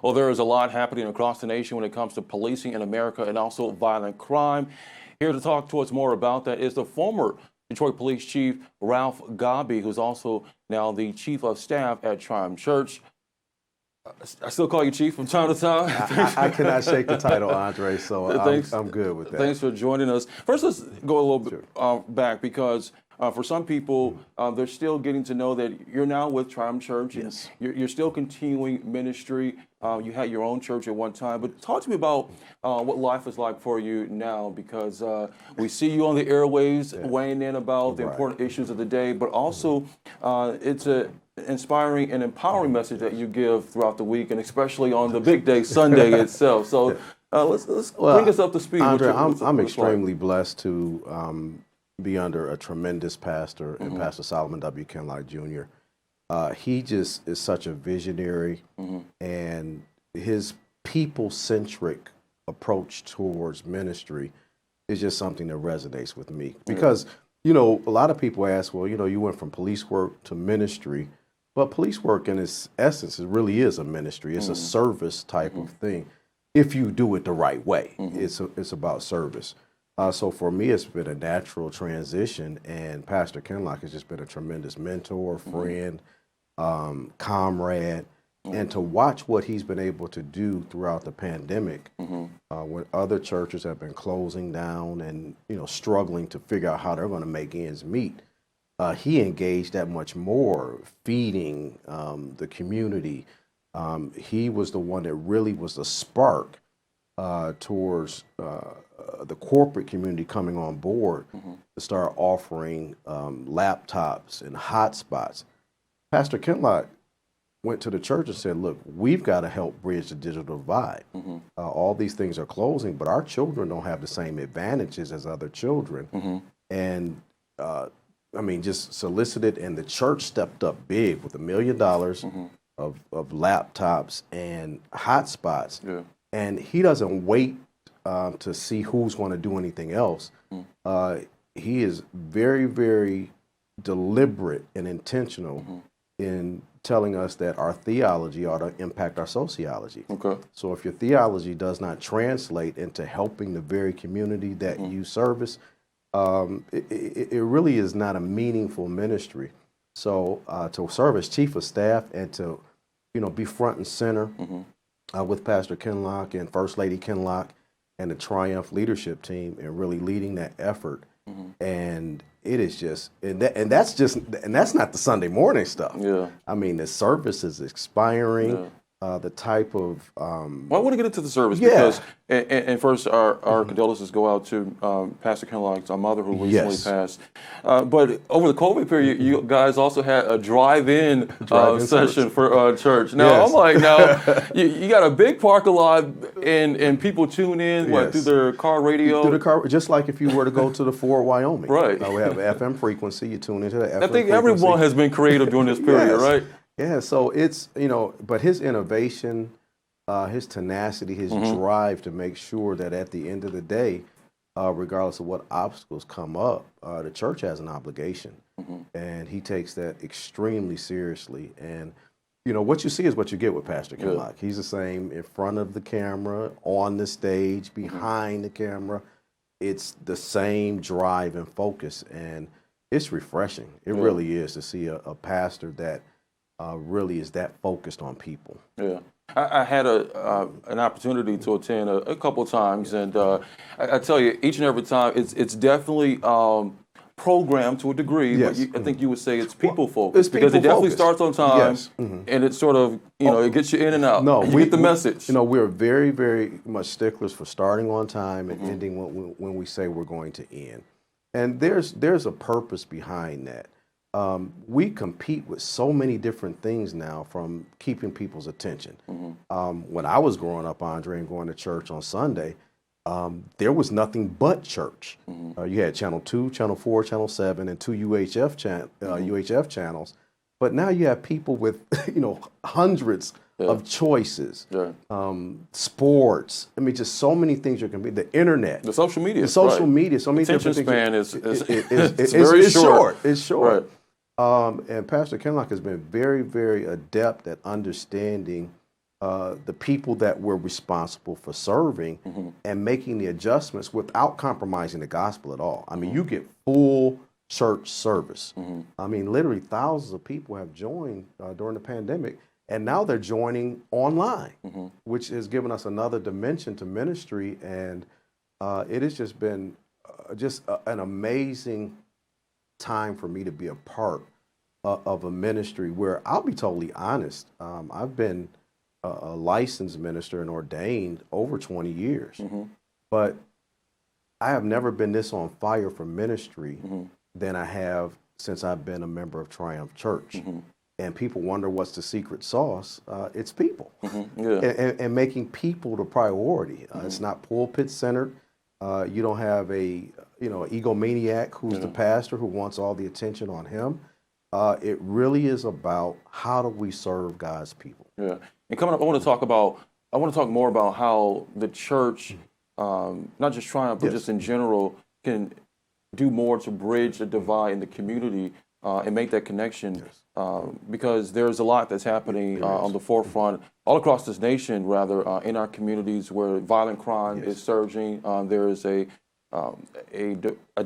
Well, there is a lot happening across the nation when it comes to policing in America and also violent crime. Here to talk to us more about that is the former Detroit Police Chief, Ralph Godbee, who's also now the Chief of Staff at Triumph Church. I still call you Chief from time to time. I cannot shake the title, Andre, so I'm good with that. Thanks for joining us. First, let's go a little bit back because for some people, they're still getting to know that you're now with Triumph Church. Yes. And you're still continuing ministry. You had your own church at one time, but talk to me about what life is like for you now, because we see you on the airwaves weighing in about the important issues of the day, but also it's an inspiring and empowering message that you give throughout the week, and especially on the big day, Sunday itself. So let's bring us up to speed. Andre, I'm extremely blessed to be under a tremendous pastor, and Pastor Solomon W. Ken Locke Jr. He just is such a visionary, and his people-centric approach towards ministry is just something that resonates with me. Because, you know, a lot of people ask, well, you know, you went from police work to ministry, but police work in its essence, it really is a ministry. It's a service type of thing. If you do it the right way, it's about service. So for me, it's been a natural transition, and Pastor Ken Locke has just been a tremendous mentor, friend, comrade, and to watch what he's been able to do throughout the pandemic, when other churches have been closing down and, you know, struggling to figure out how they're going to make ends meet. He engaged that much more, feeding the community. He was the one that really was the spark towards the corporate community coming on board to start offering laptops and hotspots. Pastor Ken Locke went to the church and said, look, we've got to help bridge the digital divide. All these things are closing, but our children don't have the same advantages as other children. And I mean, just solicited, and the church stepped up big with $1 million of laptops and hotspots. And he doesn't wait to see who's going to do anything else. He is very, very deliberate and intentional in telling us that our theology ought to impact our sociology. So if your theology does not translate into helping the very community that you service, it really is not a meaningful ministry. So to serve as Chief of Staff and to, you know, be front and center with Pastor Ken Locke and First Lady Ken Locke and the Triumph leadership team, and really leading that effort. And it is just, and that's not the Sunday morning stuff. I mean, the service is expiring. The type of well, I want to get into the service because, and first our condolences go out to Pastor Ken Locke's mother, who recently passed. But over the COVID period, you guys also had a drive-in session for church. Now I'm like, you got a big parking lot, and people tune in through their car radio, through the car, just like if you were to go to the Fort Wyoming. We have an FM frequency. You tune into the FM. I think everyone has been creative during this period, right? Yeah, so it's, you know, but his innovation, his tenacity, his drive to make sure that at the end of the day, regardless of what obstacles come up, the church has an obligation. And he takes that extremely seriously. And, you know, what you see is what you get with Pastor Ken Locke. He's the same in front of the camera, on the stage, behind the camera. It's the same drive and focus. And it's refreshing. It really is, to see a pastor that really is that focused on people. I had an opportunity to attend a couple of times, and I tell you, each and every time, it's definitely programmed to a degree. But I think you would say it's people focused, because it definitely starts on time, and it sort of, you know, it gets you in and out. You get the message. You know, we're very, very much sticklers for starting on time and ending when we say we're going to end. And there's a purpose behind that. We compete with so many different things now, from keeping people's attention. When I was growing up, Andre, and going to church on Sunday, there was nothing but church. You had Channel 2, Channel 4, Channel 7, and 2 UHF channels. But now you have people with, you know, hundreds of choices, sports. I mean, just so many things you can be. The internet, the social media, so many attention different span things. is very short. It's short. And Pastor Ken Locke has been very, very adept at understanding the people that we're responsible for serving and making the adjustments without compromising the gospel at all. I mean, you get full church service. I mean, literally thousands of people have joined during the pandemic, and now they're joining online, which has given us another dimension to ministry. And it has just been an amazing time for me to be a part of a ministry where, I'll be totally honest, I've been a licensed minister and ordained over 20 years, but I have never been this on fire for ministry than I have since I've been a member of Triumph Church. And people wonder what's the secret sauce. It's people, and making people the priority. It's not pulpit centered. You don't have a egomaniac who's the pastor who wants all the attention on him. It really is about how do we serve God's people. Yeah, and coming up, I want to talk more about how the church, not just Triumph, but just in general, can do more to bridge the divide in the community and make that connection. Because there's a lot that's happening on the forefront, all across this nation, rather, in our communities where violent crime is surging. There is a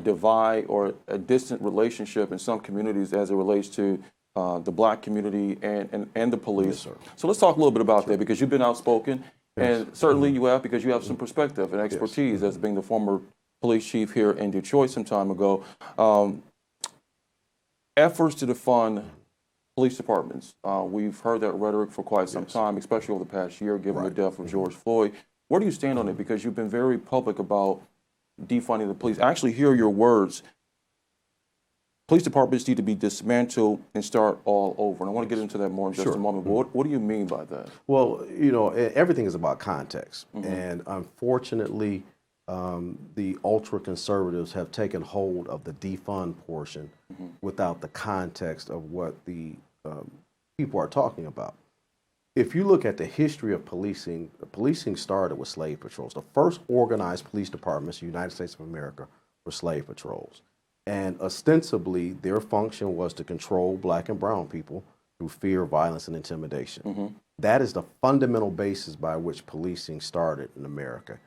divide or a distant relationship in some communities as it relates to the Black community and the police. Yes, so let's talk a little bit about that, because you've been outspoken, and certainly you have, because you have some perspective and expertise as being the former police chief here in Detroit some time ago. Efforts to defund police departments. We've heard that rhetoric for quite some time, especially over the past year, given the death of George Floyd. Where do you stand on it? Because you've been very public about defunding the police. I actually hear your words. Police departments need to be dismantled and start all over. And I want to get into that more in just a moment. But what do you mean by that? Well, everything is about context. And unfortunately, the ultra-conservatives have taken hold of the defund portion without the context of what the people are talking about. If you look at the history of policing, policing started with slave patrols. The first organized police departments in the United States of America were slave patrols. And ostensibly, their function was to control Black and brown people through fear, violence, and intimidation. That is the fundamental basis by which policing started in America.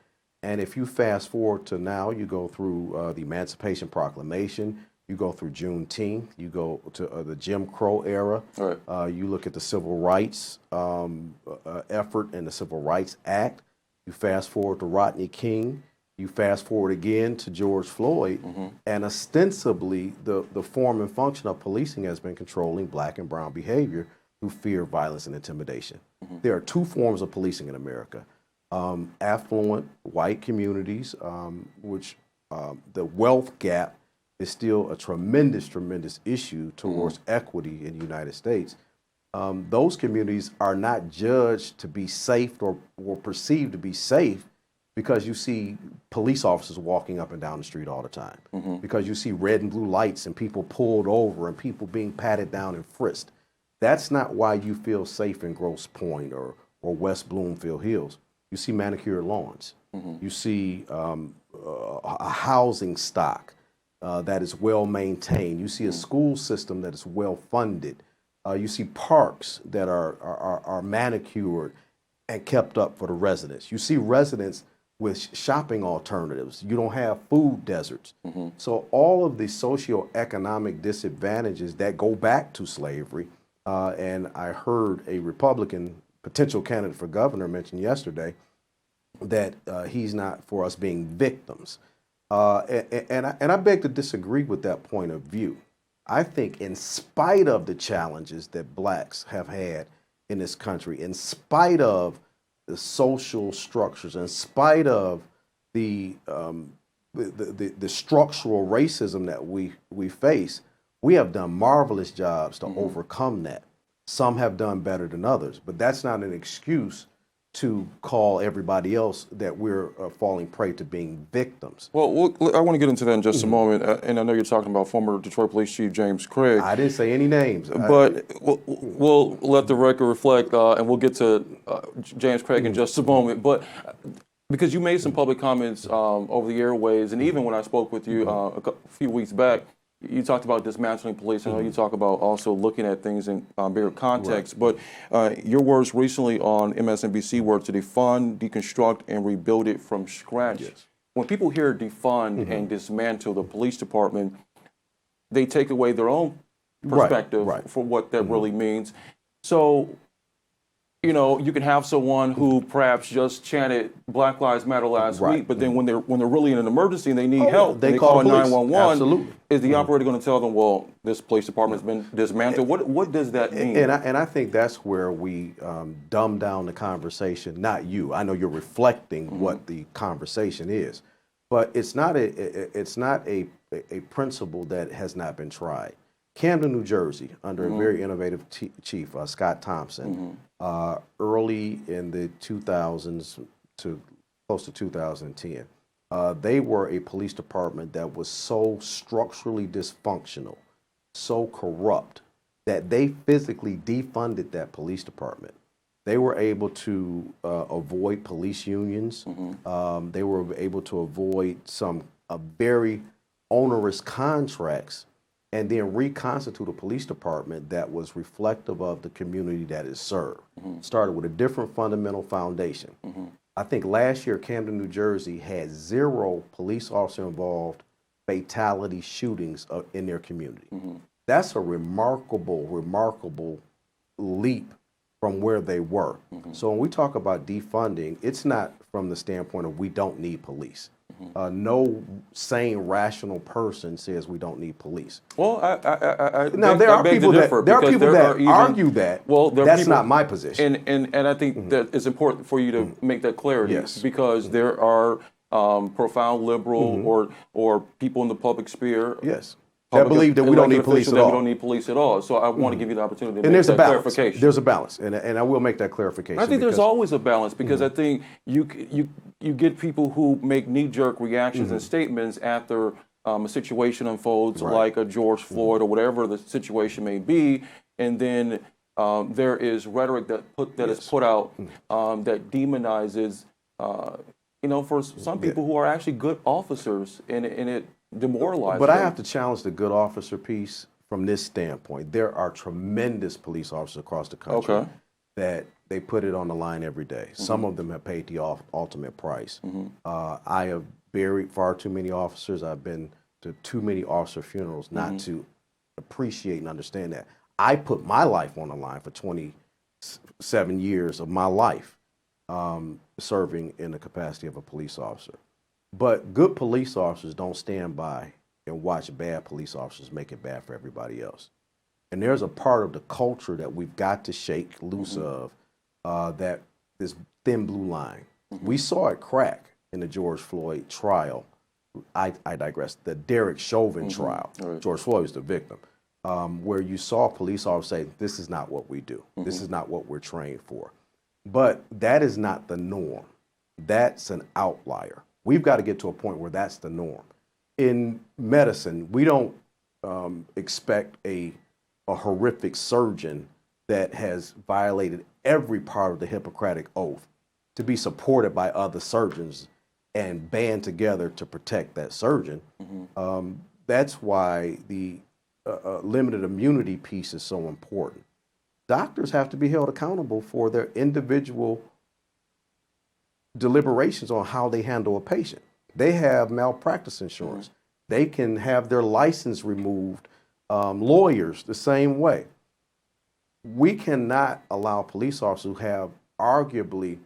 And if you fast forward to now, you go through the Emancipation Proclamation, you go through Juneteenth, you go to the Jim Crow era, you look at the Civil Rights effort and the Civil Rights Act, you fast forward to Rodney King, you fast forward again to George Floyd, and ostensibly the form and function of policing has been controlling Black and brown behavior through fear, violence, and intimidation. There are two forms of policing in America. Affluent white communities, which the wealth gap is still a tremendous issue towards equity in the United States. Those communities are not judged to be safe or perceived to be safe because you see police officers walking up and down the street all the time, because you see red and blue lights and people pulled over and people being patted down and frisked. That's not why you feel safe in Grosse Pointe or West Bloomfield Hills. You see manicured lawns. You see a housing stock that is well maintained. You see a school system that is well funded. You see parks that are manicured and kept up for the residents. You see residents with shopping alternatives. You don't have food deserts. So all of the socioeconomic disadvantages that go back to slavery, and I heard a Republican potential candidate for governor mentioned yesterday that he's not for us being victims. And I beg to disagree with that point of view. I think in spite of the challenges that Blacks have had in this country, in spite of the social structures, in spite of the structural racism that we face, we have done marvelous jobs to overcome that. Some have done better than others, but that's not an excuse to call everybody else that we're falling prey to being victims. Well, I want to get into that in just a moment, and I know you're talking about former Detroit Police Chief James Craig. I didn't say any names. But we'll let the record reflect, and we'll get to James Craig in just a moment. But because you made some public comments over the airwaves, and even when I spoke with you a few weeks back, you talked about dismantling police. I know you talk about also looking at things in bigger context. But your words recently on MSNBC were to defund, deconstruct, and rebuild it from scratch. Yes. When people hear defund and dismantle the police department, they take away their own perspective for what that really means. So, you know, you can have someone who perhaps just chanted Black Lives Matter last week, but then when they're really in an emergency and they need help, they call 911. Absolutely. Is the operator going to tell them, well, this police department has been dismantled? What does that mean? And I think that's where we dumb down the conversation. Not you. I know you're reflecting what the conversation is, but it's not a principle that has not been tried. Camden, New Jersey, under a very innovative chief, Scott Thompson, early in the 2000s to close to 2010, they were a police department that was so structurally dysfunctional, so corrupt, that they physically defunded that police department. They were able to avoid police unions. They were able to avoid some very onerous contracts, and then reconstitute a police department that was reflective of the community that it served. Started with a different fundamental foundation. I think last year, Camden, New Jersey had 0 police officer involved fatality shootings in their community. That's a remarkable leap from where they were. So when we talk about defunding, it's not from the standpoint of we don't need police. No sane, rational person says we don't need police. Well, now there are people that argue that. Well, that's not my position. And I think that it's important for you to make that clarity, because there are profound liberal or people in the public sphere. That believe that we don't need police at all. We don't need police at all. So I want to give you the opportunity to and make that clarification. There's a balance, and I will make that clarification. I think there's always a balance, because I think you get people who make knee-jerk reactions and statements after a situation unfolds, like a George Floyd or whatever the situation may be, and then there is rhetoric that is put out that demonizes, for some people who are actually good officers, and it demoralizes But them. I have to challenge the good officer piece from this standpoint. There are tremendous police officers across the country that they put it on the line every day. Some of them have paid the ultimate price. I have buried far too many officers. I've been to too many officer funerals not to appreciate and understand that. I put my life on the line for 27 years of my life serving in the capacity of a police officer. But good police officers don't stand by and watch bad police officers make it bad for everybody else. And there's a part of the culture that we've got to shake loose of, that this thin blue line. We saw it crack in the George Floyd trial. I digress. The Derek Chauvin trial. George Floyd was the victim, where you saw police officers say, "This is not what we do. This is not what we're trained for." But that is not the norm. That's an outlier. We've got to get to a point where that's the norm. In medicine, we don't expect a horrific surgeon that has violated every part of the Hippocratic Oath to be supported by other surgeons and band together to protect that surgeon. That's why the limited immunity piece is so important. Doctors have to be held accountable for their individual deliberations on how they handle a patient. They have malpractice insurance. They can have their license removed. Lawyers, the same way. We cannot allow police officers who have arguably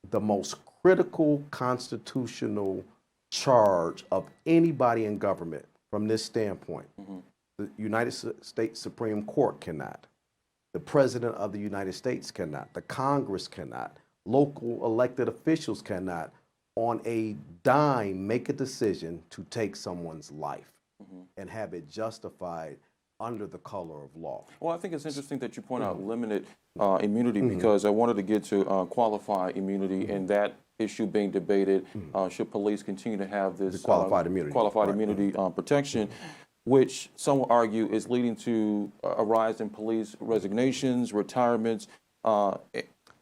the most critical constitutional charge of anybody in government from this standpoint. The United States Supreme Court cannot. The President of the United States cannot. The Congress cannot. Local elected officials cannot, on a dime, make a decision to take someone's life and have it justified under the color of law. Well, I think it's interesting that you point out limited immunity, because I wanted to get to qualified immunity, and that issue being debated. Should police continue to have this qualified immunity protection, which some will argue is leading to a rise in police resignations, retirements.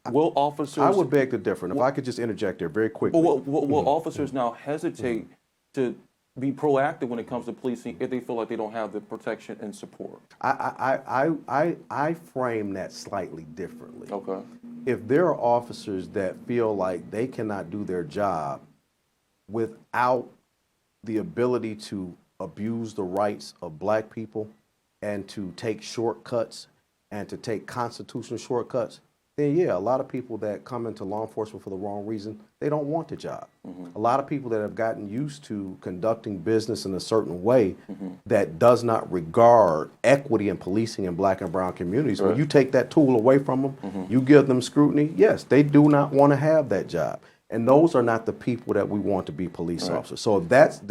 Will officers? I would beg to differ. If I could just interject there very quickly. Will officers now hesitate to be proactive when it comes to policing if they feel like they don't have the protection and support? I frame that slightly differently. Okay. If there are officers that feel like they cannot do their job without the ability to abuse the rights of black people and to take shortcuts and to take constitutional shortcuts, then yeah, a lot of people that come into law enforcement for the wrong reason, they don't want the job. A lot of people that have gotten used to conducting business in a certain way that does not regard equity and policing in black and brown communities, when you take that tool away from them, you give them scrutiny, yes, they do not want to have that job. And those are not the people that we want to be police officers. So if that's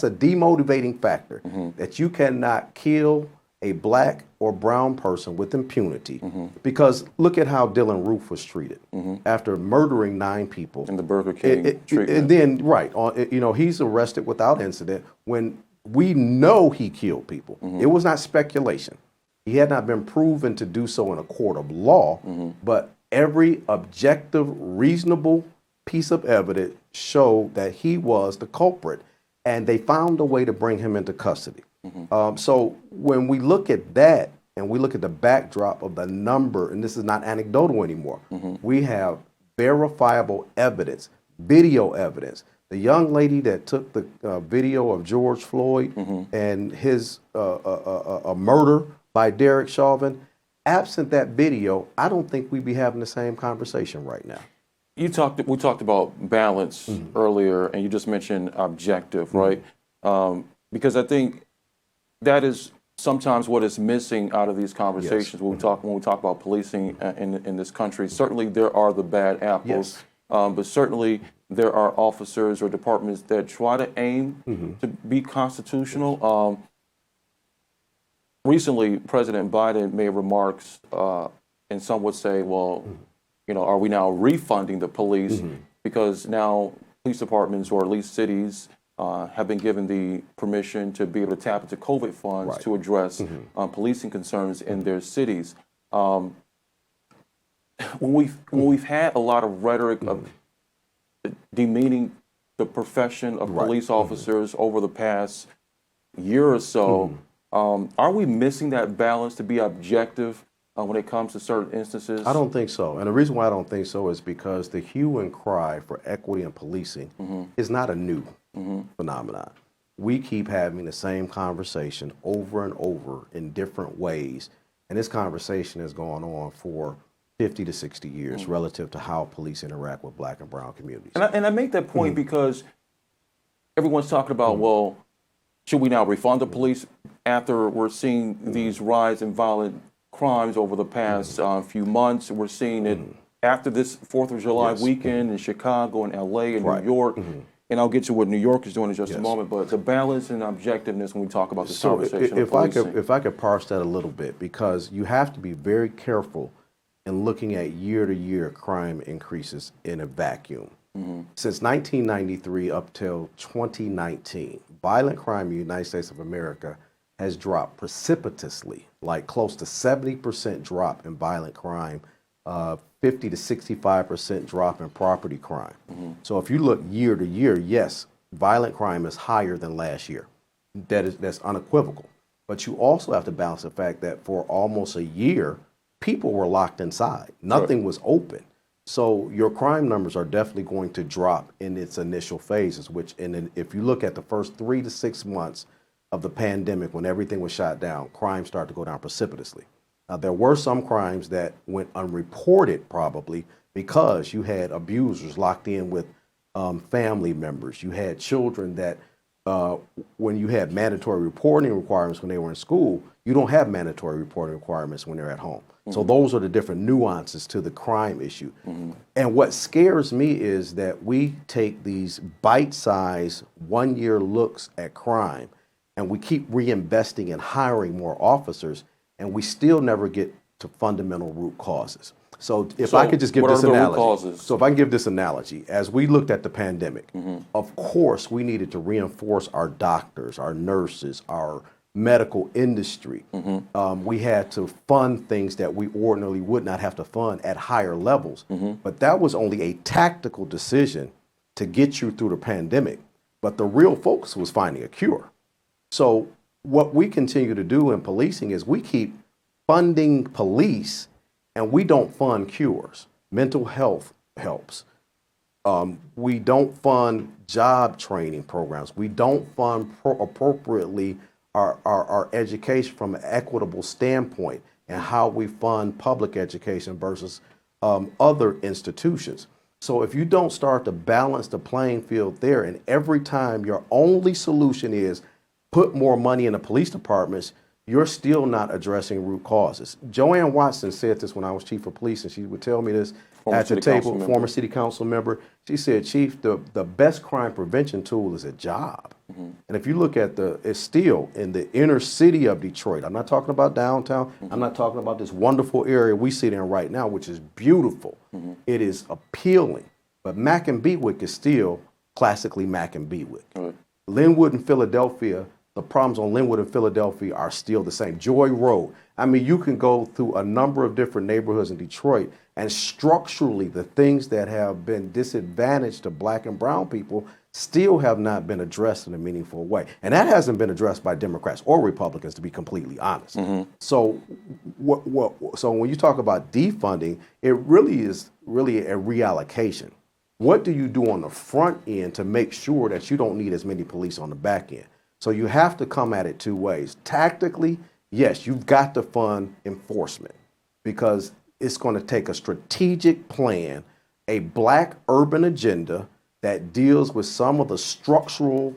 a demotivating factor, that you cannot kill a black or brown person with impunity, because look at how Dylan Roof was treated after murdering 9 people. And the Burger King treatment. And then, he's arrested without incident when we know he killed people. It was not speculation. He had not been proven to do so in a court of law, but every objective, reasonable piece of evidence showed that he was the culprit, and they found a way to bring him into custody. So when we look at that and we look at the backdrop of the number, and this is not anecdotal anymore, we have verifiable evidence, video evidence. The young lady that took the video of George Floyd and his murder by Derek Chauvin, absent that video, I don't think we'd be having the same conversation right now. We talked about balance earlier, and you just mentioned objective, right? Because I think that is sometimes what is missing out of these conversations when we talk about policing in this country. Certainly, there are the bad apples, but certainly there are officers or departments that try to aim to be constitutional. Recently, President Biden made remarks, and some would say, well, are we now refunding the police because now police departments, or at least cities, have been given the permission to be able to tap into COVID funds to address policing concerns in their cities. When we've had a lot of rhetoric of demeaning the profession of police officers over the past year or so, are we missing that balance to be objective when it comes to certain instances? I don't think so. And the reason why I don't think so is because the hue and cry for equity and policing is not a new phenomenon. We keep having the same conversation over and over in different ways. And this conversation has gone on for 50 to 60 years relative to how police interact with black and brown communities. And I make that point because everyone's talking about, well, should we now refund the police after we're seeing these rise in violent crimes over the past few months? We're seeing it after this 4th of July weekend in Chicago and LA and New York. And I'll get to what New York is doing in just a moment, but the balance and objectiveness when we talk about this conversation. If I could parse that a little bit, because you have to be very careful in looking at year-to-year crime increases in a vacuum. Since 1993 up till 2019, violent crime in the United States of America has dropped precipitously, like close to 70% drop in violent crime, 50 to 65% drop in property crime. So if you look year to year, yes, violent crime is higher than last year. That's unequivocal. But you also have to balance the fact that for almost a year, people were locked inside. Nothing was open. So your crime numbers are definitely going to drop in its initial phases, and if you look at the first 3 to 6 months of the pandemic, when everything was shut down, crime started to go down precipitously. Now, there were some crimes that went unreported, probably because you had abusers locked in with family members. You had children that, when you had mandatory reporting requirements when they were in school, you don't have mandatory reporting requirements when they're at home. So those are the different nuances to the crime issue. And what scares me is that we take these bite-sized one-year looks at crime and we keep reinvesting and hiring more officers, and we still never get to fundamental root causes. So if I could just give this analogy. So if I can give this analogy, as we looked at the pandemic, of course we needed to reinforce our doctors, our nurses, our medical industry. We had to fund things that we ordinarily would not have to fund at higher levels. But that was only a tactical decision to get you through the pandemic. but the real focus was finding a cure. So what we continue to do in policing is we keep funding police and we don't fund cures. Mental health helps. We don't fund job training programs. We don't fund appropriately our education from an equitable standpoint and how we fund public education versus other institutions. So if you don't start to balance the playing field there, and every time your only solution is put more money in the police departments, you're still not addressing root causes. Joanne Watson said this when I was chief of police, and she would tell me this at the table, former city council member. She said, Chief, the best crime prevention tool is a job. And if you look at it's still in the inner city of Detroit. I'm not talking about downtown. I'm not talking about this wonderful area we sit in right now, which is beautiful. It is appealing. But Mack and Beatwick is still classically Mack and Beatwick. Linwood and Philadelphia, the problems on Linwood and Philadelphia are still the same. Joy Road. I mean, you can go through a number of different neighborhoods in Detroit, and structurally, the things that have been disadvantaged to black and brown people still have not been addressed in a meaningful way. And that hasn't been addressed by Democrats or Republicans, to be completely honest. So so when you talk about defunding, it really is a reallocation. What do you do on the front end to make sure that you don't need as many police on the back end? So you have to come at it two ways. Tactically, yes, you've got to fund enforcement because it's going to take a strategic plan, a black urban agenda that deals with some of the structural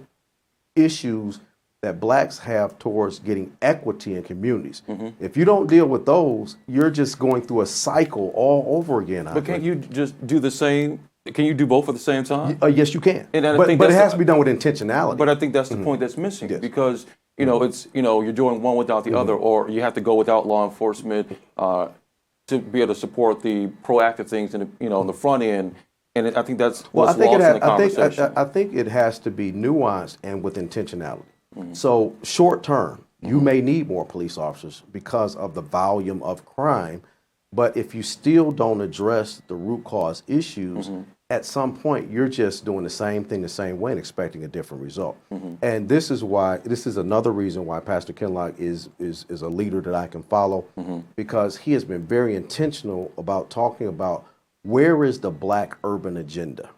issues that blacks have towards getting equity in communities. If you don't deal with those, you're just going through a cycle all over again. But can't you just do the same? Can you do both at the same time? Yes, you can. And I but think it has to be done with intentionality. But I think that's the point that's missing because it's you're doing one without the other, or you have to go without law enforcement to be able to support the proactive things in the front end. And I think that's what's lost in the conversation. I think it has to be nuanced and with intentionality. So short term, you may need more police officers because of the volume of crime. But if you still don't address the root cause issues, at some point you're just doing the same thing the same way and expecting a different result. And this is another reason why Pastor Ken Locke is a leader that I can follow, because he has been very intentional about talking about where is the black urban agenda?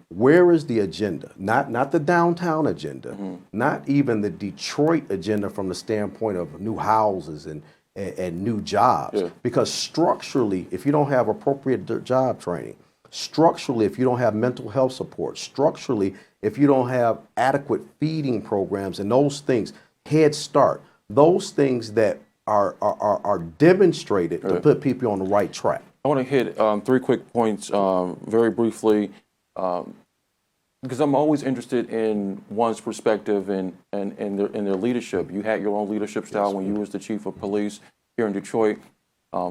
Where is the agenda? Not the downtown agenda, not even the Detroit agenda from the standpoint of new houses and new jobs. Because structurally, if you don't have appropriate job training, structurally, if you don't have mental health support, structurally, if you don't have adequate feeding programs and those things, Head Start, those things that are demonstrated to put people on the right track. I want to hit 3 quick points very briefly, because I'm always interested in one's perspective and their leadership. You had your own leadership style when you was the chief of police here in Detroit.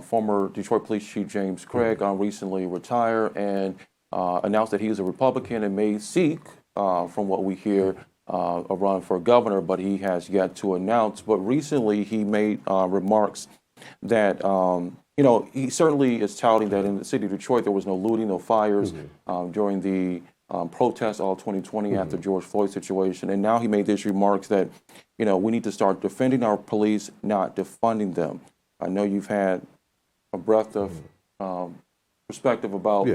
Former Detroit Police Chief James Craig recently retired and announced that he is a Republican and may seek, from what we hear, a run for governor, but he has yet to announce. But recently he made remarks that he certainly is touting that in the city of Detroit there was no looting, no fires during the protests all 2020 after George Floyd situation. And now he made these remarks that, we need to start defending our police, not defunding them. I know you've had a breadth of perspective about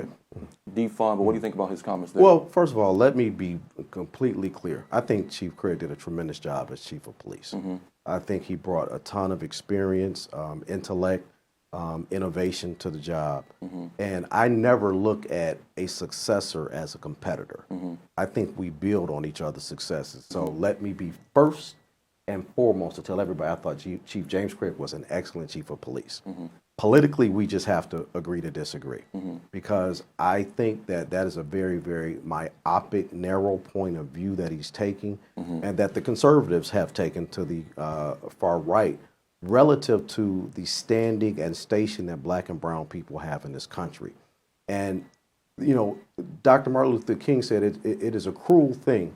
defund, but what do you think about his comments there? Well, first of all, let me be completely clear. I think Chief Craig did a tremendous job as chief of police. I think he brought a ton of experience, intellect, innovation to the job. And I never look at a successor as a competitor. I think we build on each other's successes. So let me be first and foremost to tell everybody I thought Chief James Craig was an excellent chief of police. Politically, we just have to agree to disagree, because I think that is a very, very myopic, narrow point of view that he's taking, and that the conservatives have taken to the far right relative to the standing and station that black and brown people have in this country. And, Dr. Martin Luther King said it is a cruel thing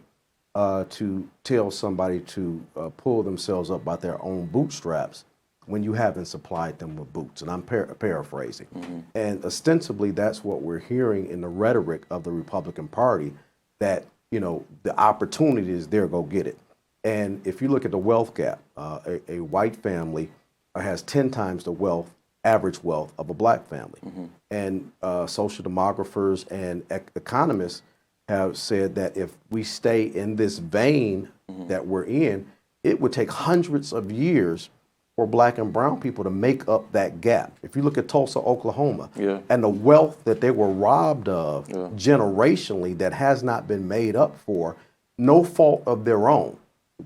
to tell somebody to pull themselves up by their own bootstraps when you haven't supplied them with boots. And I'm paraphrasing. And ostensibly, that's what we're hearing in the rhetoric of the Republican Party, that the opportunity is there, go get it. And if you look at the wealth gap, a white family has 10 times the average wealth of a black family. And social demographers and economists have said that if we stay in this vein that we're in, it would take hundreds of years for black and brown people to make up that gap. If you look at Tulsa, Oklahoma, and the wealth that they were robbed of generationally that has not been made up for, no fault of their own.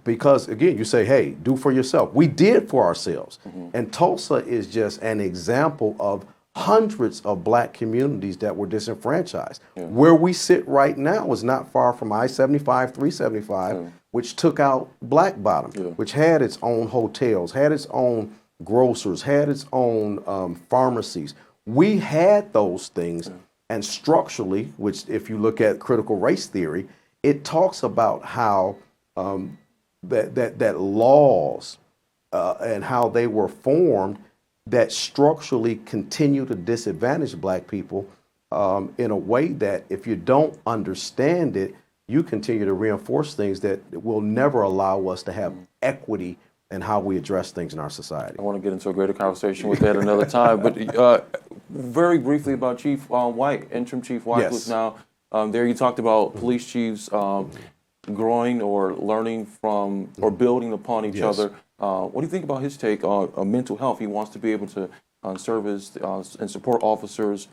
Because again, you say, hey, do for yourself. We did for ourselves. And Tulsa is just an example of hundreds of black communities that were disenfranchised. Where we sit right now is not far from I-75, 375, which took out Black Bottom, which had its own hotels, had its own grocers, had its own pharmacies. We had those things, and structurally, which if you look at critical race theory, it talks about how that laws and how they were formed that structurally continue to disadvantage black people in a way that if you don't understand it, you continue to reinforce things that will never allow us to have equity in how we address things in our society. I want to get into a greater conversation with that another time, but very briefly about Chief White, Interim Chief White, who's now there. You talked about police chiefs growing or learning from or building upon each other. What do you think about his take on mental health? He wants to be able to service and support officers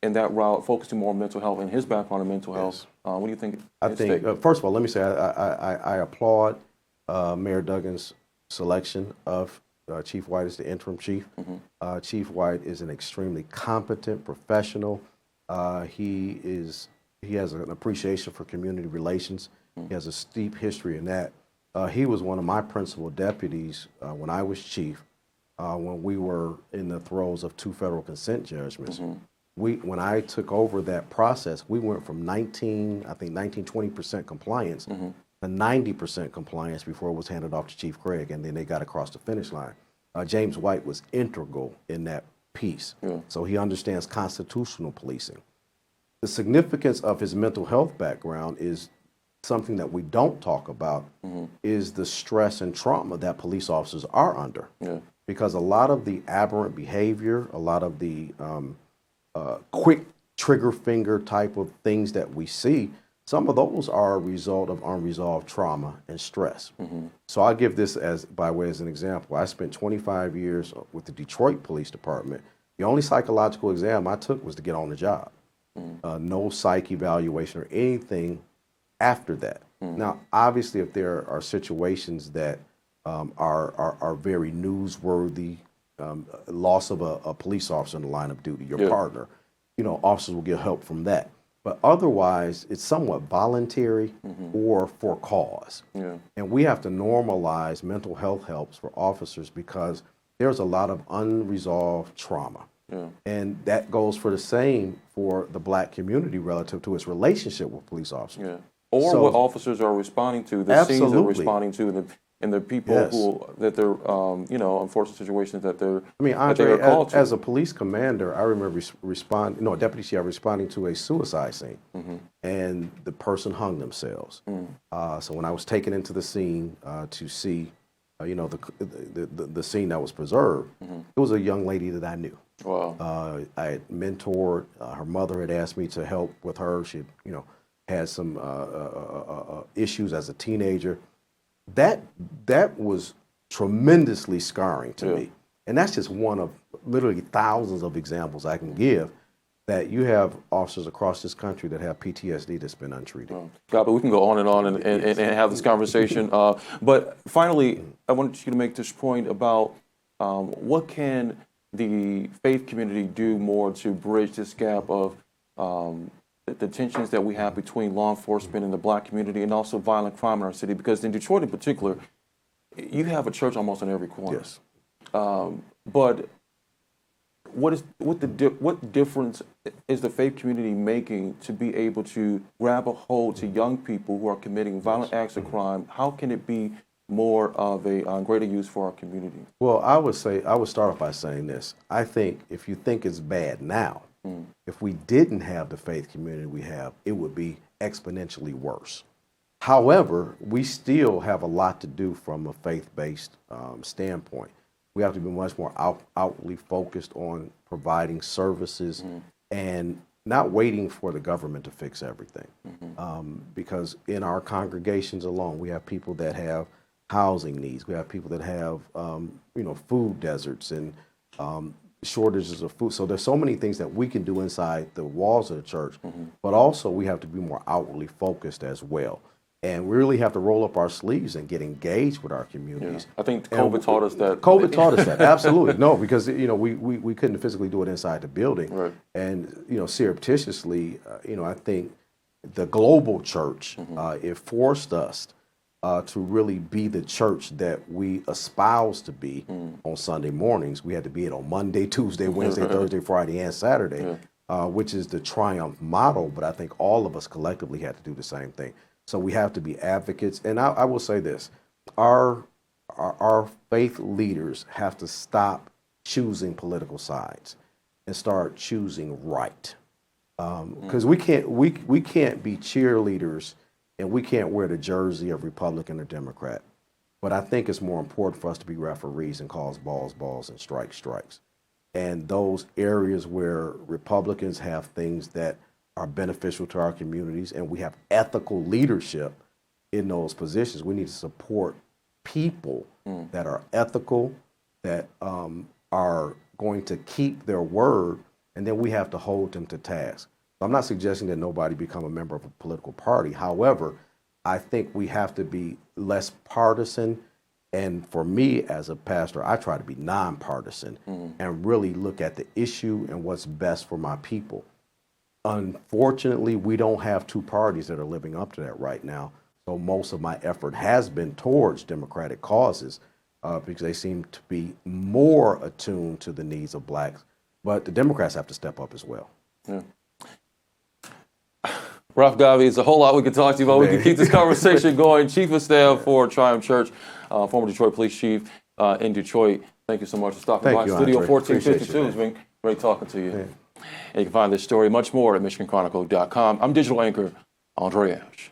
in that route, focusing more on mental health and his background in mental health. What do you think? I think, first of all, let me say I applaud Mayor Duggan's selection of Chief White as the interim chief. Chief White is an extremely competent professional. He has an appreciation for community relations. He has a steep history in that. He was one of my principal deputies when I was chief, when we were in the throes of 2 federal consent judgments. When I took over that process, we went from 20% compliance to 90% compliance before it was handed off to Chief Craig, and then they got across the finish line. James White was integral in that piece. So he understands constitutional policing. The significance of his mental health background is something that we don't talk about, is the stress and trauma that police officers are under. Because a lot of the aberrant behavior, a lot of the quick trigger finger type of things that we see, some of those are a result of unresolved trauma and stress. So I give this by way as an example. I spent 25 years with the Detroit Police Department. The only psychological exam I took was to get on the job. No psych evaluation or anything after that. Now, obviously, if there are situations that are very newsworthy, loss of a police officer in the line of duty, your partner, officers will get help from that. But otherwise, it's somewhat voluntary or for cause. And we have to normalize mental health helps for officers because there's a lot of unresolved trauma. And that goes for the same for the black community relative to its relationship with police officers. Or what officers are responding to, the scenes they're responding to, and the people who that they're, unfortunate situations that they're. I mean, Andre, as a police commander, I remember a deputy chief responding to a suicide scene, and the person hung themselves. So when I was taken into the scene to see, the scene that was preserved, it was a young lady that I knew. I had mentored. Her mother had asked me to help with her. She, had some issues as a teenager. That was tremendously scarring to me. And that's just one of literally thousands of examples I can give that you have officers across this country that have PTSD that's been untreated. God, but we can go on and have this conversation. But finally, I wanted you to make this point about what can the faith community do more to bridge this gap of the tensions that we have between law enforcement and the black community, and also violent crime in our city? Because in Detroit in particular, you have a church almost on every corner. But what difference is the faith community making to be able to grab a hold to young people who are committing violent acts of crime? How can it be more of a greater use for our community? Well, I would start off by saying this. I think if you think it's bad now, If we didn't have the faith community we have, it would be exponentially worse. However, we still have a lot to do from a faith-based standpoint. We have to be much more outwardly focused on providing services and not waiting for the government to fix everything. Because in our congregations alone, we have people that have housing needs. We have people that have, food deserts and shortages of food. So there's so many things that we can do inside the walls of the church, but also we have to be more outwardly focused as well. And we really have to roll up our sleeves and get engaged with our communities. Yeah. I think COVID taught us that. COVID taught us that, absolutely. No, because we couldn't physically do it inside the building. Right. And surreptitiously, I think the global church, it forced us to really be the church that we espouse to be on Sunday mornings. We had to be it on Monday, Tuesday, Wednesday, Thursday, Friday, and Saturday, which is the Triumph model. But I think all of us collectively had to do the same thing. So we have to be advocates. And I will say this, our faith leaders have to stop choosing political sides and start choosing right. Because we can't be cheerleaders and we can't wear the jersey of Republican or Democrat. But I think it's more important for us to be referees and call balls, and strikes. And those areas where Republicans have things that are beneficial to our communities and we have ethical leadership in those positions, we need to support people that are ethical, that are going to keep their word, and then we have to hold them to task. I'm not suggesting that nobody become a member of a political party. However, I think we have to be less partisan. And for me as a pastor, I try to be nonpartisan and really look at the issue and what's best for my people. Unfortunately, we don't have two parties that are living up to that right now. So most of my effort has been towards Democratic causes because they seem to be more attuned to the needs of blacks. But the Democrats have to step up as well. Yeah. Ralph Godbee, it's a whole lot we could talk to you about. We can keep this conversation going. Chief of Staff for Triumph Church, former Detroit Police Chief in Detroit. Thank you so much for stopping by. Studio 1452. It's been great talking to you. And you can find this story much more at MichiganChronicle.com. I'm digital anchor Andre Ash.